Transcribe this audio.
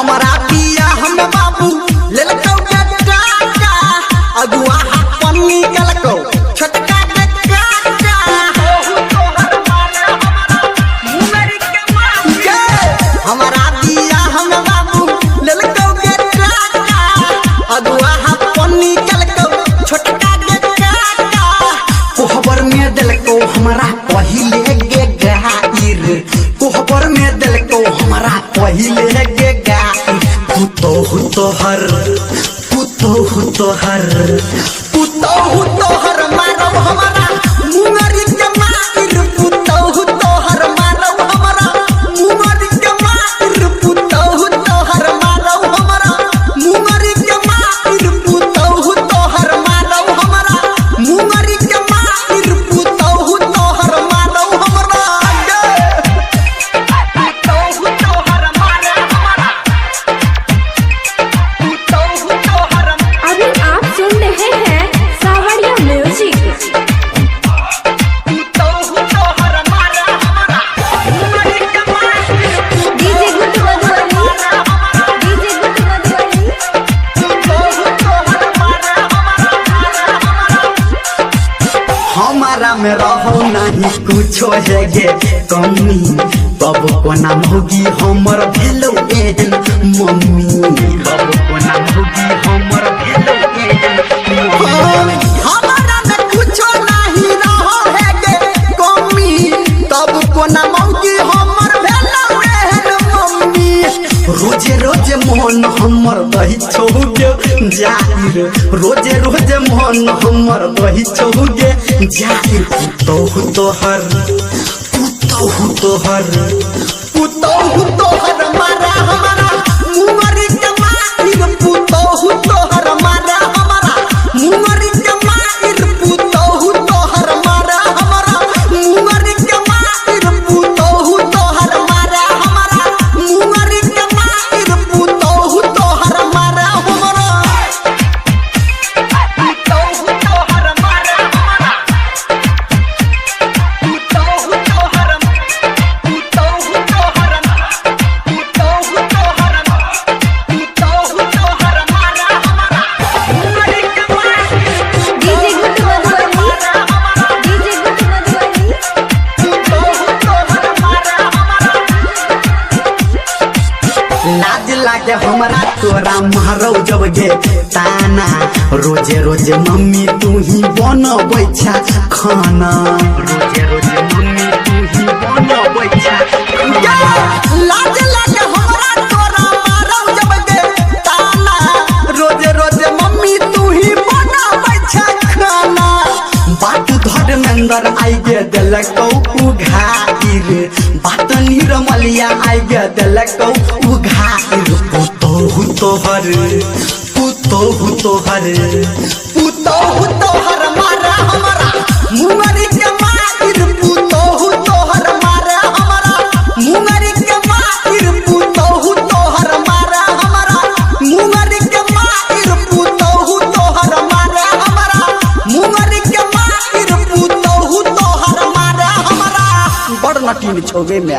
हमारा पिया हम बाबू ले लको गट्टा अगुआ अपन निकल को छोटका गट्टा हमारा पिया हम बाबू ले लको गट्टा अगुआ अपन निकल को छोटका गट्टा कोहबर में दिल को हमारा पहिले गे गाइर कोहबर में दिल को हमारा पहिले गे गाइर पुतो हर मारो हमारा मुंगरी के माइर पुतो हर मारो हमारा मुंगरी के माइर पुतो हर मारो हमारा मुंगरी के माइर पुतो हर मारो हमारा मुंगरी के माइर पुतो हर मारो हमारा अभी आप सुन रहे हैं सावरिया music. DJ Guddu Madhubani, DJ Guddu Madhubani. हमारा में रहो नहीं कुछो है गे कमी बब को नाम होगी हमर भेलो एहन मम्मी बब को नाम होगी हमर भेलो एहन मम्मी हमारा में कुछो नहीं रहो है गे कमी तब को नाम होगी हमर भेलो एहन मम्मी रोजे रोजे मन हमर दही छौगे जाहिर रोजे रोजे मन हमर दही छौगे जाहिर पुतो हर मारा हमारा मुंगरी के माइर पुतो हर मारा हमारा मुंगरी के माइर पुतो हर मारा हमारा मुंगरी के माइर पुतो हर मारा हमारा मुंगरी के माइर पुतो हर मारा हमारा डीजे गुड्डू मधुबनी, डीजे गुड्डू मधुबनी। लाज लागे हमरा तोरा मारो जब गे ताना रोजे रोजे मम्मी तू ही बनबै छा खाना रोजे रोजे मम्मी तू ही बनबै छा लाज लागे हमरा तोरा मारो जब गे ताना रोजे रोजे मम्मी तू ही बनबै छा खाना बात धर्मेंद्र आई गे देलकौ उघाइर बात निरमलिया आई गे देलकौ उघाइर पुतो हर मारा हमारा मुंगरी के माइर पुतो हर मारा हमारा मुंगरी के माइर पुतो हर मारा हमारा मुंगरी के माइर पुतो हर मारा हमारा मुंगरी के माइर पुतो हर मारा हमारा बड़ नटीन छोगे में